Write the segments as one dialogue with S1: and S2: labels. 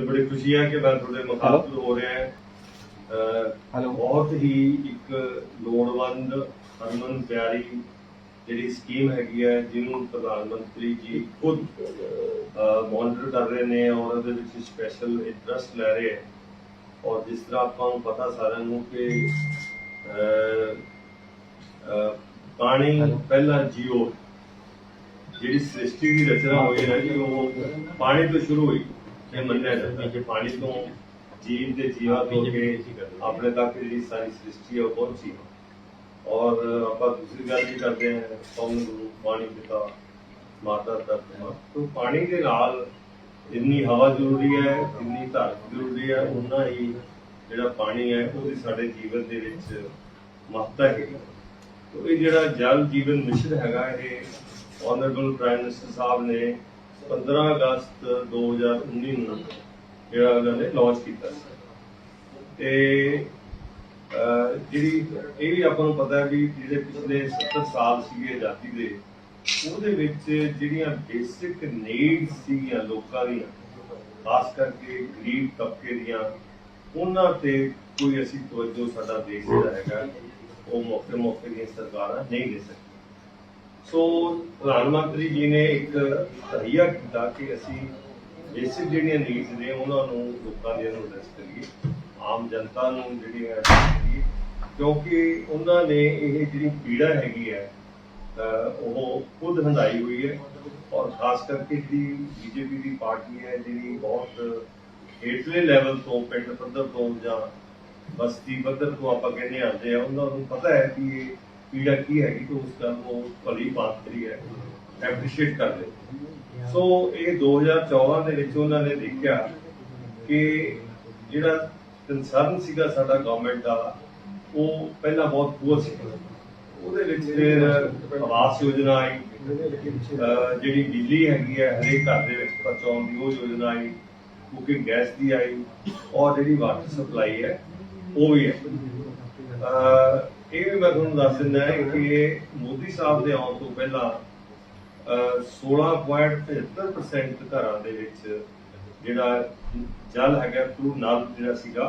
S1: ਮੈਨੂੰ ਬੜੀ ਖੁਸ਼ੀ ਹੈ ਕਿ ਮੈਂ ਤੁਹਾਡੇ ਮੁਖਾਤਬ ਹੋ ਰਿਹਾ ਹੈ। ਬਹੁਤ ਹੀ ਇੱਕ ਲੋੜਵੰਦ ਹਰਮਨ ਪਿਆਰੀ ਜਿਹੜੀ ਸਕੀਮ ਹੈਗੀ ਹੈ ਜਿਹਨੂੰ ਪ੍ਰਧਾਨ ਮੰਤਰੀ ਜੀ ਖੁਦ ਮੋਨੀਟਰ ਕਰ ਰਹੇ ਨੇ ਔਰ ਉਹਦੇ ਵਿੱਚ ਸਪੈਸ਼ਲ ਇੰਟਰਸਟ ਲੈ ਰਹੇ ਹੈ। ਔਰ ਜਿਸ ਤਰ੍ਹਾਂ ਆਪਾਂ ਨੂੰ ਪਤਾ ਸਾਰਿਆਂ ਨੂੰ ਕਿ ਪਾਣੀ ਪਹਿਲਾ ਜੀਓ ਜਿਹੜੀ ਸ੍ਰਿਸ਼ਟੀ ਦੀ ਰਚਨਾ ਹੋਈ ਹੈ ਜੀ ਉਹ ਪਾਣੀ ਤੋਂ ਸ਼ੁਰੂ ਹੋਈ। ਇਹ ਮੰਨਿਆ ਜਾਂਦਾ ਕਿ ਪਾਣੀ ਤੋਂ ਜੀਵ ਦੇ ਜੀਵਾ ਤੋਂ ਕੇ ਆਪਣੇ ਤੱਕ ਜਿਹੜੀ ਸਾਰੀ ਸ੍ਰਿਸ਼ਟੀ ਹੈ ਉਹ ਪਹੁੰਚੀ। ਔਰ ਆਪਾਂ ਦੂਸਰੀ ਗੱਲ ਵੀ ਕਰਦੇ ਹਾਂ ਕੌਮ ਗੁਰੂ ਪਾਣੀ ਪਿਤਾ ਮਾਤਾ ਧਰਤੀ। ਤੋਂ ਪਾਣੀ ਦੇ ਨਾਲ ਜਿੰਨੀ ਹਵਾ ਜ਼ਰੂਰੀ ਹੈ ਜਿੰਨੀ ਧਰਤੀ ਜ਼ਰੂਰੀ ਹੈ ਉਨਾ ਹੀ ਜਿਹੜਾ ਪਾਣੀ ਹੈ ਉਹਦੀ ਸਾਡੇ ਜੀਵਨ ਦੇ ਵਿੱਚ ਮਹੱਤਤਾ ਹੈ। ਤੋ ਇਹ ਜਿਹੜਾ ਜਲ ਜੀਵਨ ਮਿਸ਼ਨ ਹੈਗਾ ਇਹ ਆਨਰੇਬਲ ਪ੍ਰਾਈਮ ਮਿਨਿਸਟਰ ਸਾਹਿਬ ਨੇ 15 ਅਗਸਤ 2019 ਨੂੰ ਜਿਹੜਾ ਉਹਨਾਂ ਨੇ ਲਾਂਚ ਕੀਤਾ ਸੀ। ਤੇ ਜਿਹੜੀ ਇਹ ਵੀ ਆਪਾਂ ਨੂੰ ਪਤਾ ਹੈ ਵੀ ਜਿਹੜੇ ਪਿਛਲੇ 70 ਸਾਲ ਸੀਗੇ ਆਜ਼ਾਦੀ ਦੇ ਉਹਦੇ ਵਿੱਚ ਜਿਹੜੀਆਂ ਬੇਸਿਕ ਨੀਡਸ ਸੀਗੀਆਂ ਲੋਕਾਂ ਦੀਆਂ ਖਾਸ ਕਰਕੇ ਗਰੀਬ ਤਬਕੇ ਦੀਆਂ ਉਹਨਾਂ ਤੇ ਕੋਈ ਅਸੀਂ ਤਵੱਜੋ ਸਾਡਾ ਦੇਸ਼ ਜਿਹੜਾ ਹੈਗਾ ਉਹ ਮੌਕੇ ਦੀਆਂ ਸਰਕਾਰਾਂ ਨਹੀਂ ਦੇ ਸਕਦੀਆਂ। ਸੋ ਪ੍ਰਧਾਨ ਮੰਤਰੀ ਜੀ ਨੇ ਇੱਕ ਤਹਈਆ ਕੀਤਾ ਕਿ ਅਸੀਂ ਬੇਸਿਕ ਜਿਹੜੀਆਂ ਨੀਡਸ ਨੇ ਉਹਨਾਂ ਨੂੰ ਲੋਕਾਂ ਦੀਆਂ ਨੂੰ ਐਡਰੈਸ ਕਰੀਏ, ਆਮ ਜਨਤਾ ਨੂੰ ਜਿਹੜੀ ਹੈ ਕਿਉਂਕਿ ਉਹਨਾਂ ਨੇ ਇਹ ਜਿਹੜੀ ਪੀੜਾ ਹੈਗੀ ਹੈ ਉਹ ਖੁਦ ਹੰਢਾਈ ਹੋਈ ਹੈ। ਔਰ ਖਾਸ ਕਰਕੇ ਜਿਹੜੀ ਬੀਜੇਪੀ ਦੀ ਪਾਰਟੀ ਹੈ ਜਿਹੜੀ ਬਹੁਤ ਹੇਠਲੇ ਲੈਵਲ ਤੋਂ ਪਿੰਡ ਪੱਧਰ ਤੋਂ ਜਾਂ ਬਸਤੀ ਪੱਧਰ ਤੋਂ ਆਪਾਂ ਕਹਿੰਦੇ ਆਉਂਦੇ ਆ ਉਹਨਾਂ ਨੂੰ ਪਤਾ ਹੈ ਕਿ ਇਹ ਪੀੜਾ ਕੀ ਹੈਗੀ ਤਾਂ ਉਸ ਗੱਲ ਨੂੰ ਭਲੀ ਬਾਤ ਕਰੀ ਹੈ ਐਪਰੀਸ਼ੀਏਟ ਕਰਦੇ। ਸੋ ਇਹ 2014 ਦੇ ਵਿੱਚ ਉਹਨਾਂ ਨੇ ਦੇਖਿਆ ਕਿ ਜਿਹੜਾ ਕੰਸਰਨ ਸੀਗਾ ਸਾਡਾ ਗਵਰਨਮੈਂਟ ਦਾ ਉਹ ਪਹਿਲਾਂ ਬਹੁਤ ਪੂਰ ਸੀ। ਉਹਦੇ ਵਿੱਚ ਫਿਰ ਆਵਾਸ ਯੋਜਨਾ ਆਈ, ਜਿਹੜੀ ਬਿਜਲੀ ਹੈਗੀ ਹੈ ਹਰੇਕ ਘਰ ਦੇ ਵਿੱਚ ਪਹੁੰਚਾਉਣ ਦੀ ਉਹ ਯੋਜਨਾ ਆਈ, ਕੁਕਿੰਗ ਗੈਸ ਦੀ ਆਈ ਔਰ ਜਿਹੜੀ ਵਾਟਰ ਸਪਲਾਈ ਹੈ ਉਹ ਵੀ ਹੈ। ਇਹ ਵੀ ਮੈਂ ਤੁਹਾਨੂੰ ਦੱਸ ਦਿੰਦਾ ਹੈ ਕਿ ਮੋਦੀ ਸਾਹਿਬ ਦੇ ਆਉਣ ਤੋਂ ਪਹਿਲਾਂ 16.75% ਘਰਾਂ ਦੇ ਵਿੱਚ ਜਿਹੜਾ ਜਲ ਹੈਗਾ ਥਰੂ ਨਲ ਜਿਹੜਾ ਸੀਗਾ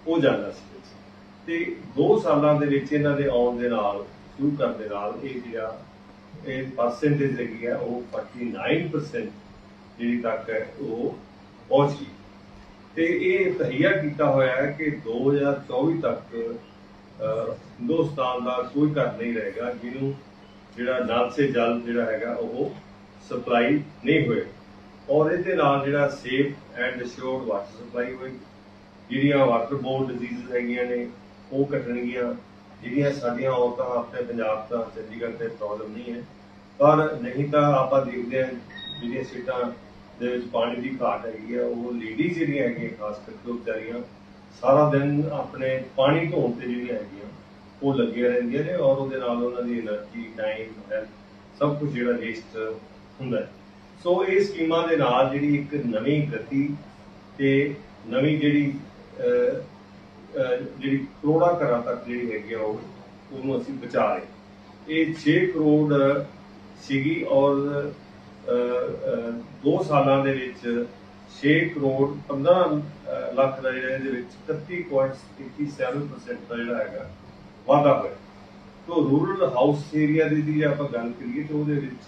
S1: ਉਹ ਜਾਂਦਾ ਸੀ। ਤੇ 2 ਸਾਲਾਂ ਦੇ ਵਿੱਚ ਇਹਨਾਂ ਦੇ ਆਉਣ ਦੇ ਨਾਲ ਸ਼ੁਰੂ ਕਰਨ ਦੇ ਨਾਲ ਇਹ ਜਿਹੜਾ ਇਹ ਪਰਸੈਂਟੇਜ ਹੈਗੀ ਹੈ ਉਹ 49% ਜਿਹੜੀ ਤੱਕ ਹੈ ਉਹ ਪਹੁੰਚ ਗਈ। ਤੇ ਇਹ ਤਹਈਆ ਕੀਤਾ ਹੋਇਆ ਹੈ ਕਿ 2024 ਤੱਕ ਹਿੰਦੁਸਤਾਨ ਦਾ ਕੋਈ ਘਰ ਨਹੀਂ ਰਹੇਗਾ ਜਿਹਨੂੰ ਜਿਹੜਾ ਨਲ ਸੇ ਜਲ ਜਿਹੜਾ ਹੈਗਾ ਉਹ ਸਪਲਾਈ ਨਹੀਂ ਹੋਏ। ਔਰ ਇਹਦੇ ਨਾਲ ਜਿਹੜਾ safe and assured water supply ਹੋਈ, ਜਿਹੜੀਆਂ ਵਾਟਰ ਬੋਰਡ ਡਿਜ਼ੀਜ਼ ਹੈਗੀਆਂ ਨੇ ਉਹ ਘਟਣਗੀਆਂ। ਜਿਹੜੀਆਂ ਸਾਡੀਆਂ ਔਰਤਾਂ ਆਪਣੇ ਪੰਜਾਬ ਦਾ ਚੰਡੀਗੜ੍ਹ ਤੇ ਪ੍ਰੋਬਲਮ ਨਹੀਂ ਹੈ, ਪਰ ਨਹੀਂ ਤਾਂ ਆਪਾਂ ਦੇਖਦੇ ਹਾਂ ਜਿਹੜੀਆਂ ਸੀਟਾਂ ਦੇ ਵਿੱਚ ਪਾਣੀ ਦੀ ਘਾਟ ਹੈਗੀ ਆ ਉਹ ਲੇਡੀਜ਼ ਜਿਹੜੀਆਂ ਹੈਗੀਆਂ ਖਾਸ ਕਰਕੇ ਉਹ ਵਿਚਾਰੀਆਂ ਸਾਰਾ ਦਿਨ ਆਪਣੇ ਪਾਣੀ ਧੋਣ ਤੇ ਜਿਹੜੀਆਂ ਹੈਗੀਆਂ ਉਹ ਲੱਗੀਆਂ ਰਹਿੰਦੀਆਂ ਨੇ ਔਰ ਉਹਦੇ ਨਾਲ ਉਹਨਾਂ ਦੀ ਐਨਰਜੀ ਟਾਈਮ ਹੈਲਥ ਸਭ ਕੁਝ ਜਿਹੜਾ ਵੇਸਟ ਹੁੰਦਾ ਹੈ। ਸੋ ਇਹ ਸਕੀਮਾਂ ਦੇ ਨਾਲ ਜਿਹੜੀ ਇੱਕ ਨਵੀਂ ਗਤੀ ਤੇ ਨਵੀਂ ਜਿਹੜੀ ਕਰੋੜਾਂ ਘਰਾਂ ਤੱਕ ਜਿਹੜੀ ਹੈਗੀ ਆ ਉਹਨੂੰ ਅਸੀਂ ਬਚਾ ਰਹੇ। ਇਹ 6 ਕਰੋੜ ਸੀਗੀ ਔਰ 2 ਸਾਲਾਂ ਦੇ ਵਿੱਚ 6 ਕਰੋੜ 15 ਲੱਖ ਦਾ ਜਿਹੜਾ ਇਹਦੇ ਵਿੱਚ 31.87% ਦਾ ਜਿਹੜਾ ਹੈਗਾ ਵਾਧਾ ਹੋਇਆ। ਤੋ ਰੂਰਲ ਹਾਊਸ ਏਰੀਆ ਦੀ ਜੇ ਆਪਾਂ ਗੱਲ ਕਰੀਏ ਤਾਂ ਉਹਦੇ ਵਿੱਚ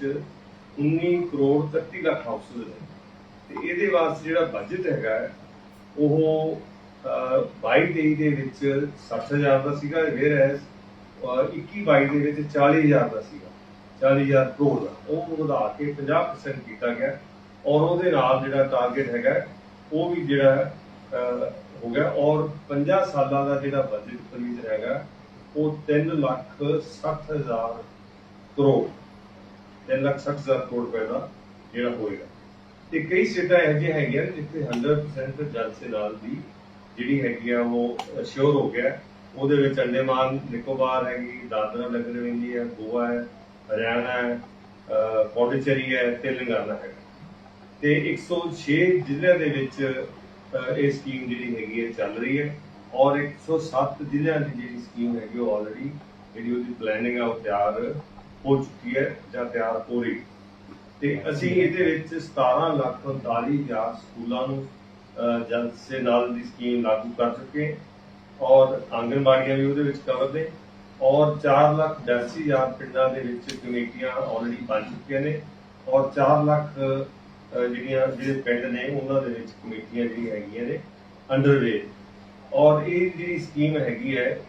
S1: 19 ਕਰੋੜ 31 ਲੱਖ ਹਾਊਸਿਸ ਨੇ। ਤੇ ਇਹਦੇ ਵਾਸਤੇ ਜਿਹੜਾ ਬਜਟ ਹੈਗਾ ਉਹ 22-23 ਦੇ ਵਿੱਚ 60,000 ਦਾ ਸੀਗਾ, ਵੇਅਰ 21-22 ਦੇ ਵਿੱਚ 40,000 ਦਾ ਸੀਗਾ, 40,000 ਕਰੋੜ ਦਾ। ਉਹ ਵਧਾ ਕੇ 50% ਕੀਤਾ ਗਿਆ ਔਰ ਉਹਦੇ ਨਾਲ ਜਿਹੜਾ ਟਾਰਗੇਟ ਹੈਗਾ ਉਹ ਵੀ ਜਿਹੜਾ ਹੋ ਗਿਆ। ਔਰ 50 ਸਾਲਾਂ ਦਾ ਜਿਹੜਾ ਬਜਟ ਪ੍ਰੀਵਿਜ਼ ਹੈਗਾ ਉਹ 3,60,000 ਕਰੋੜ 3,60,000 ਕਰੋੜ ਰੁਪਏ ਦਾ ਜਿਹੜਾ ਹੋਏਗਾ। ਤੇ ਕਈ ਸਟੇਟਾਂ ਇਹੋ ਜਿਹੀਆਂ ਹੈਗੀਆਂ ਜਿੱਥੇ 100% ਜਲ ਸੇ ਨਾਲ ਦੀ ਜਿਹੜੀ ਹੈਗੀ ਆ ਉਹ ਅਸ਼ੋਰ ਹੋ ਗਿਆ। ਉਹਦੇ ਵਿੱਚ ਅੰਡੇਮਾਨ ਨਿਕੋਬਾਰ ਹੈਗੀ, ਦਾਦਰਾ ਨਗਰ ਹਵੇਲੀ ਹੈ, ਗੋਆ ਹੈ, ਹਰਿਆਣਾ ਹੈ, ਪੌਂਡੀਚੇਰੀ ਹੈ, ਤੇਲੰਗਾਨਾ ਹੈ। ਤੇ 106 ਜ਼ਿਲ੍ਹਿਆਂ ਦੇ ਵਿੱਚ ਇਹ ਸਕੀਮ ਜਿਹੜੀ ਹੈਗੀ ਹੈ ਚੱਲ ਰਹੀ ਹੈ ਔਰ 107 ਜ਼ਿਲ੍ਹਿਆਂ ਦੀ ਜਿਹੜੀ ਸਕੀਮ ਹੈਗੀ ਉਹ ਆਲਰੇਡੀ ਜਿਹੜੀ ਉਹਦੀ ਪਲੈਨਿੰਗ ਆ ਉਹ ਤਿਆਰ ਹੋ ਚੁੱਕੀ ਹੈ ਜਾਂ ਤਿਆਰ ਹੋ ਰਹੀ। ਤੇ ਅਸੀਂ ਇਹਦੇ ਵਿੱਚ 17,39,000 ਸਕੂਲਾਂ ਨੂੰ जल्द से नाल दी स्कीम लागू कर चुके हैं और आंगनबाड़ियां भी ਉਹਦੇ ਵਿੱਚ कवर ने और 4,82,000 ਪਿੰਡਾਂ ਦੇ ਵਿੱਚ ਕਮੇਟੀਆਂ ਆਲਰੇਡੀ ਬਣ ਚੁੱਕੀਆਂ ਨੇ और 4 ਲੱਖ ਜਿਹੜੇ ਪਿੰਡ ਨੇ ਉਹਨਾਂ ਦੇ ਵਿੱਚ ਕਮੇਟੀਆਂ ਜਿਹੜੀਆਂ ਹੈਗੀਆਂ ਨੇ ਅੰਡਰਵੇ और ਇਹ ਜਿਹੜੀ ਸਕੀਮ ਹੈਗੀ ਹੈ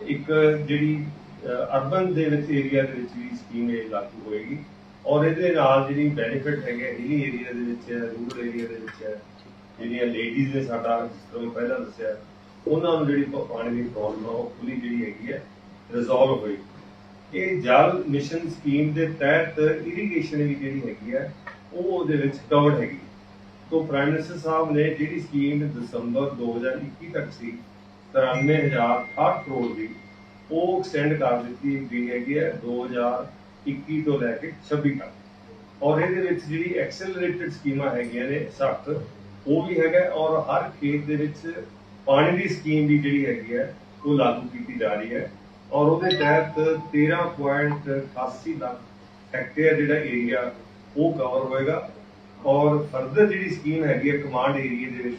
S1: ਇੱਕ ਜਿਹੜੀ ਅਰਬਨ ਦੇ ਵਿੱਚ ਏਰੀਆ ਦੇ ਵਿੱਚ ਵੀ ਸਕੀਮ ਇਹ ਲਾਗੂ ਹੋਏਗੀ और ਇਹਦੇ ਨਾਲ ਜਿਹੜੀ ਬੈਨੀਫਿਟ ਹੈਗੇ ਹਿਲੀ ਏਰੀਆ ਦੇ ਵਿੱਚ ਰੂਰਲ ਏਰੀਆ ਦੇ ਵਿੱਚ ਜਿਹੜੀਆਂ ਲੇਡੀਜ਼ ਨੇ ਸਾਡਾ ਜਿਸ ਤਰ੍ਹਾਂ ਪਹਿਲਾਂ ਦੱਸਿਆ ਉਹਨਾਂ ਨੂੰ ਜਿਹੜੀ ਪਾਣੀ ਦੀ ਪ੍ਰੋਬਲਮ ਆ ਉਹ ਪੂਰੀ ਜਿਹੜੀ ਹੈਗੀ ਹੈ ਰਿਜ਼ੋਲਵ ਹੋਈ ਇਹ ਜਲ ਮਿਸ਼ਨ ਸਕੀਮ ਦੇ ਤਹਿਤ ਇਰੀਗੇਸ਼ਨ ਵੀ ਜਿਹੜੀ ਹੈਗੀ ਹੈ ਉਹ ਉਹਦੇ ਵਿੱਚ ਕਵਰਡ ਹੈਗੀ तो प्राइम मिनिस्टर साहब ने जी स्कीम दिसंबर 2021 तक सी 93,068 करोड़ की वो एक्सटेंड कर दी गई हैगी है 2021 तो लैके 26 तक और ये जी एक्सेलरेटेड स्कीमां हैगियां ने सख्त वो भी है और हर खेत दे विच पानी की स्कीम भी जी हैगी है वो लागू की जा रही है और वो तहत 13.88 लाख हैक्टेयर जो एरिया वो कवर होएगा और फर्दर जी स्कीम हैगी है कमांड एरिए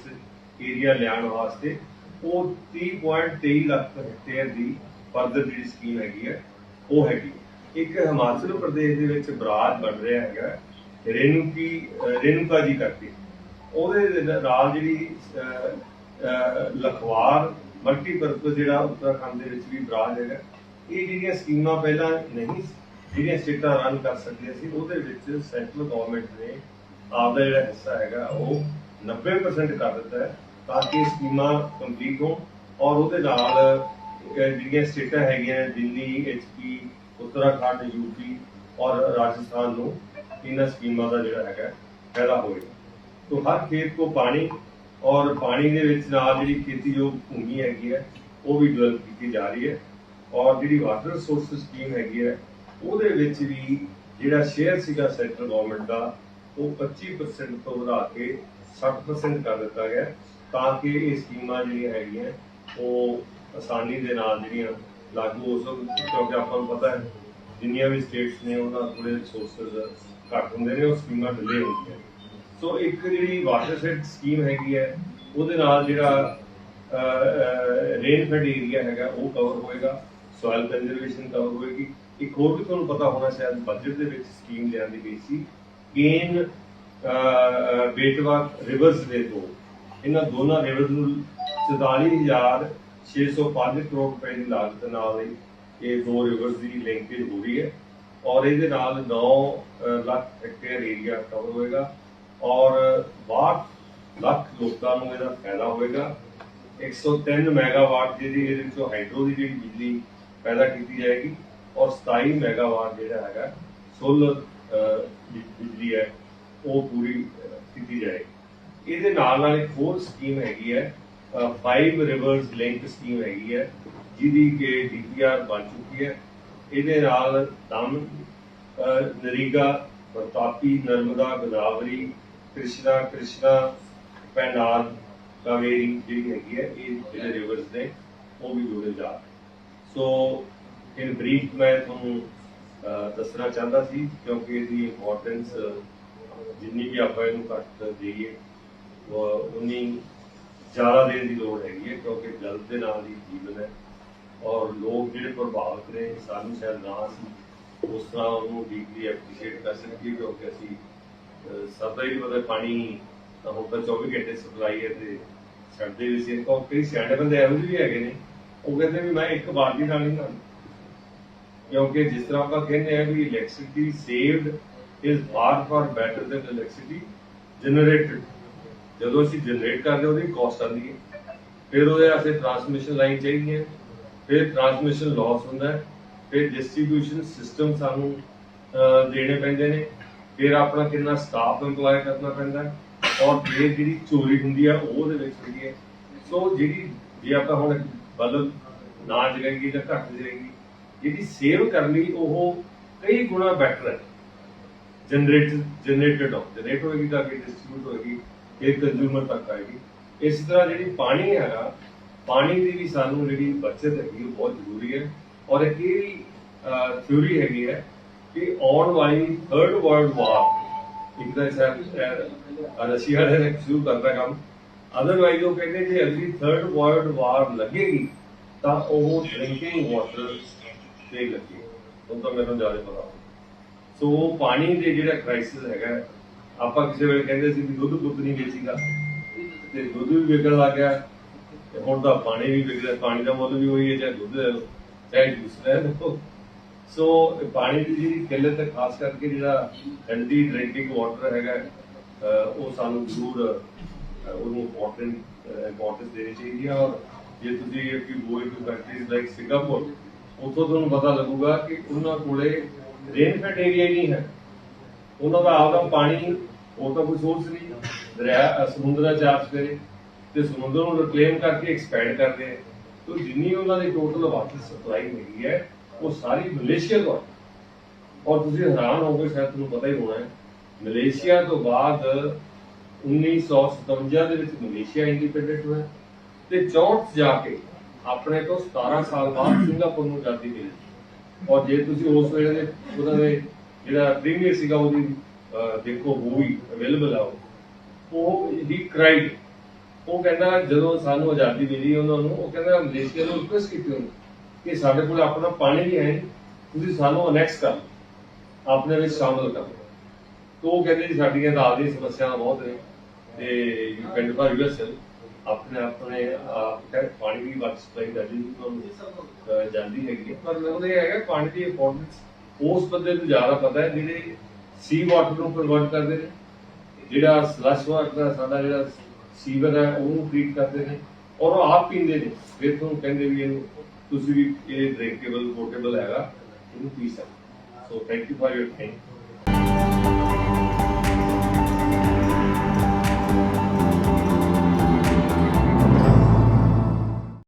S1: एरिया लियाण वास्ते वो 30.23 लाख हैक्टेयर की फर्दर जी स्कीम हैगी है वो हैगी एक हिमाचल प्रदेश के विच बराज बन रहा है रेणुका जी करके ਉਹਦੇ ਨਾਲ ਜਿਹੜੀ ਲਖਵਾਰ ਮਲਟੀਪਰਪਸ ਜਿਹੜਾ ਉੱਤਰਾਖੰਡ ਦੇ ਵਿੱਚ ਵੀ ਬਰਾਜ ਹੈਗਾ ਇਹ ਜਿਹੜੀਆਂ ਸਕੀਮਾਂ ਪਹਿਲਾਂ ਨਹੀਂ ਜਿਹੜੀਆਂ ਸਟੇਟਾਂ ਰਨ ਕਰ ਸਕਦੀਆਂ ਸੀ ਉਹਦੇ ਵਿੱਚ ਸੈਂਟਰਲ ਗਵਰਨਮੈਂਟ ਨੇ ਆਪਦਾ ਜਿਹੜਾ ਹਿੱਸਾ ਹੈਗਾ ਉਹ 90% ਕਰ ਦਿੱਤਾ ਹੈ ਤਾਂ ਕਿ ਸਕੀਮਾਂ ਕੰਪਲੀਟ ਹੋਣ ਔਰ ਉਹਦੇ ਨਾਲ ਜਿਹੜੀਆਂ ਸਟੇਟਾਂ ਹੈਗੀਆਂ ਦਿੱਲੀ HP ਉੱਤਰਾਖੰਡ UP ਔਰ ਰਾਜਸਥਾਨ ਨੂੰ ਇਹਨਾਂ ਸਕੀਮਾਂ ਦਾ ਜਿਹੜਾ ਹੈਗਾ ਫਾਇਦਾ ਹੋਏਗਾ तो हर खेत को पानी और पानी के जी खेतीयोग भूमि हैगी है वो भी डिवेलप की जा रही है और जी वाटर रिसोर्स स्कीम हैगी है वो भी जो शेयर सीगा सेंट्रल गवर्नमेंट का वो 25% तो बढ़ा के 60% कर दिता गया ताकि ये स्कीमां जी हैगी वो आसानी के नाल जी लागू हो सकन क्योंकि आपको पता है जिन्नियां भी स्टेट्स ने उन्होंने थोड़े रिसोर्सिज घट होंगे ने स्कीमां डिले होंगी सो एक जी वाटर सेट स्कीम हैगी है ਉਹਦੇ ਨਾਲ ਜਿਹੜਾ रेन फेड एरिया है वो कवर होएगा सॉइल कंजरवेशन कवर होएगी एक होर भी तुहानूं पता होना शायद बजट दे विच स्कीम लिआंदी गई सी केन बेटवा रिवर्स दे दो इन्हां दोनों रिवर्स नूं 44,605 करोड़ रुपए की लागत नाल ये दो रिवर्स की लिंकेज हो रही है और ये 9 लाख हैक्टेयर एरिया कवर होएगा और 62 ਲੱਖ ਲੋਕਾਂ ਨੂੰ ਇਹਦਾ ਫਾਇਦਾ ਹੋਏਗਾ 103 ਮੈਗਾਵਾਟ ਜਿਹੜੀ ਇਹਦੇ ਵਿੱਚੋਂ ਹਾਈਡਰੋ ਦੀ ਜਿਹੜੀ ਬਿਜਲੀ ਪੈਦਾ ਕੀਤੀ ਜਾਏਗੀ ਔਰ 27 ਮੈਗਾਵਾਟ ਜਿਹੜਾ ਹੈਗਾ ਸੋਲਰ ਬਿਜਲੀ ਹੈ ਉਹ ਪੂਰੀ ਕੀਤੀ ਜਾਏਗੀ ਇਹਦੇ ਨਾਲ ਇੱਕ ਹੋਰ ਸਕੀਮ ਹੈਗੀ ਹੈ 5 ਰਿਵਰਸ ਲਿੰਕ ਸਕੀਮ ਹੈਗੀ ਹੈ ਜਿਹਦੀ ਕਿ DPR ਬਣ ਚੁੱਕੀ ਹੈ ਇਹਦੇ ਨਾਲ ਦਮ ਨਰੇਗਾ ਪ੍ਰਤਾਪੀ ਨਰਮਦਾ ਗੋਦਾਵਰੀ कृष्णा पैनाल कावेरी जी हैगी है ये रिवर्स ने वो भी जुड़े जा सो इन ब्रीफ मैं थोनों दसना चाहता सी क्योंकि इसकी इंपॉर्टेंस जिन्नी भी आप घट देइए उन्नी ज़्यादा देने की लोड़ हैगी है क्योंकि जल के नाल ही जीवन है और लोग जिहड़े प्रभावित ने सानू शायद ना उस तरह उन्होंने डीपली एप्रीशिएट कर सकिए क्योंकि असीं सब का ही पता पानी हम तो 24 घंटे सप्लाई है तो छड़ते भी सी कई सियाने बंदे एवं भी है वो कहते भी मैं एक बाल्टी नाल नहीं नहाना क्योंकि जिस तरह आप कहते हैं भी electricity saved is far better than electricity generated जो असीं जनरेट करते वो कॉस्ट आती है फिर वो ट्रांसमिशन लाइन चाहिए फिर ट्रांसमिशन लॉस होंदा है फिर डिस्ट्रीब्यूशन सिस्टम सानू देने पैंदे ने फिर अपना कितना स्टाफ इंप्लॉय करना पैंदा और फिर जी चोरी होंगी है वो है सो जी जे आप हम बल्ब ना जगाएगी या घट जगाएगी जी सेव करनी वो कई गुणा बैटर है जनरेटेड होगी तो अगे डिस्ट्रीब्यूट होगी फिर कंज्यूमर तक आएगी इस तरह जी पानी है पानी की भी सानू जी बचत हैगी बहुत जरूरी है और एक थ्योरी हैगी है कि आने वाली 3rd वर्ल्ड वार एक रशिया ने शुरू करता काम ਅਦਰਵਾਈਜ਼ ਉਹ ਕਹਿੰਦੇ ਜੇ ਅਗਲੀ ਥਰਡ ਵਰਲਡ ਵਾਰ ਲੱਗੇਗੀ ਤਾਂ ਉਹ ਡਰਿੰਕਿੰਗ ਵਾਟਰ ਤੇ ਲੱਗੇ, ਉਹ ਤਾਂ ਮੈਨੂੰ ਜ਼ਿਆਦਾ ਪਤਾ। ਸੋ ਪਾਣੀ ਦੇ ਜਿਹੜਾ ਕ੍ਰਾਈਸਿਸ ਹੈਗਾ, ਆਪਾਂ ਕਿਸੇ ਵੇਲੇ ਕਹਿੰਦੇ ਸੀ ਵੀ ਦੁੱਧ ਨਹੀਂ ਵੇਚੀਦਾ, ਤੇ ਦੁੱਧ ਵੀ ਵਿਕਣ ਲੱਗ ਗਿਆ, ਤੇ ਹੁਣ ਤਾਂ ਪਾਣੀ ਵੀ ਵਿਕ ਰਿਹਾ। ਪਾਣੀ ਦਾ ਮੁੱਲ ਵੀ ਉਹੀ ਹੈ, ਚਾਹੇ ਦੁੱਧ ਲੈ ਲਓ ਚਾਹੇ ਜੂਸ ਲੈ ਲਓ। ਸੋ ਪਾਣੀ ਦੀ ਜਿਹੜੀ ਕਿੱਲਤ ਹੈ, ਖਾਸ ਕਰਕੇ ਜਿਹੜਾ ਹੈਲਦੀ ਡਰਿੰਕਿੰਗ ਵਾਟਰ ਹੈਗਾ, ਉਹ ਸਾਨੂੰ ਜ਼ਰੂਰ ਉਹਨੂੰ ਇੰਪੋਰਟੈਂਸ ਦੇਣੀ ਚਾਹੀਦੀ ਹੈ। ਔਰ ਜੇ ਤੁਸੀਂ if you go into countries like Singapore, ਉੱਥੋਂ ਤੁਹਾਨੂੰ ਪਤਾ ਲੱਗੂਗਾ ਕਿ ਉਹਨਾਂ ਕੋਲੇ ਰੇਨਫੈਡ ਏਰੀਆ ਹੀ ਨਹੀਂ ਹੈ, ਉਹਨਾਂ ਦਾ ਆਪਦਾ ਪਾਣੀ, ਉਹ ਤਾਂ ਕੋਈ ਸੋਰਸ ਨਹੀਂ, ਦਰਿਆ ਸਮੁੰਦਰ ਦਾ ਚਾਰਜ ਕਰੇ ਤੇ ਸਮੁੰਦਰ ਨੂੰ ਰਿਕਲੇਮ ਕਰਕੇ ਐਕਸਪੈਂਡ ਕਰਦੇ ਹੈ। तो जिन्नी उन्होंने टोटल वाटर सप्लाई मिली है वो सारी मलेशिया तो है। और तुम हैरान हो गए, शायद तुम्हें पता ही होना है, मलेशिया तो बाद 1957 मलेशिया इंडिपेंडेंट हुआ, ਤੇ 64 ਜਾ ਕੇ ਆਪਣੇ ਤੋਂ 17 ਸਾਲ ਬਾਅਦ ਸਿੰਗਾਪੁਰ ਨੂੰ ਆਜ਼ਾਦੀ ਮਿਲੀ। ਔਰ ਜੇ ਤੁਸੀਂ ਉਸ ਵੇਲੇ ਦੇ ਉਹਨਾਂ ਦੇ ਜਿਹੜਾ ਪ੍ਰੀਮੀਅਰ ਸੀਗਾ ਉਹਦੀ ਦੇਖੋ ਮੂਵੀ ਅਵੇਲੇਬਲ ਆ, ਉਹ ਹੀ ਕ੍ਰਾਈਡ, ਉਹ ਕਹਿੰਦਾ ਜਦੋਂ ਸਾਨੂੰ ਆਜ਼ਾਦੀ ਮਿਲੀ ਉਹਨਾਂ ਨੂੰ, ਉਹ ਕਹਿੰਦਾ ਮਲੇਸ਼ੀਆ ਨੂੰ ਰਿਕੁਐਸਟ ਕੀਤੀ ਉਹਨੂੰ ਕਿ ਸਾਡੇ ਕੋਲ ਆਪਣਾ ਪਾਣੀ ਵੀ ਹੈ, ਤੁਸੀਂ ਸਾਨੂੰ ਅਨੈਕਸ ਕਰ ਲਓ, ਆਪਣੇ ਵਿੱਚ ਸ਼ਾਮਲ ਕਰ ਲਓ। तो वो कहते जी साडियां दाल दी समस्यावां बहुत ने ते पिंड भर यूएसएल अपने अपने पानी की वध सप्लाई करदी जाती हैगी, पर मैनूं ये है पानी की इंपोर्टेंस उस बंदे नूं ज़्यादा पता है जिहड़े सी वाटर नूं कन्वर्ट करदे ने, जिहड़ा स्लश वाटर साडा जिहड़ा सीवर है ਉਹਨੂੰ ट्रीट करते हैं और वो आप पींदे ने, फिर तुहानूं कहंदे भी ਇਹਨੂੰ ਤੁਸੀਂ ਵੀ ਇਹ ਡਰਿੰਕੇਬਲ ਪੋਰਟੇਬਲ हैगा, ਇਹਨੂੰ ਪੀ ਸਕਦੇ। So thank you for your time.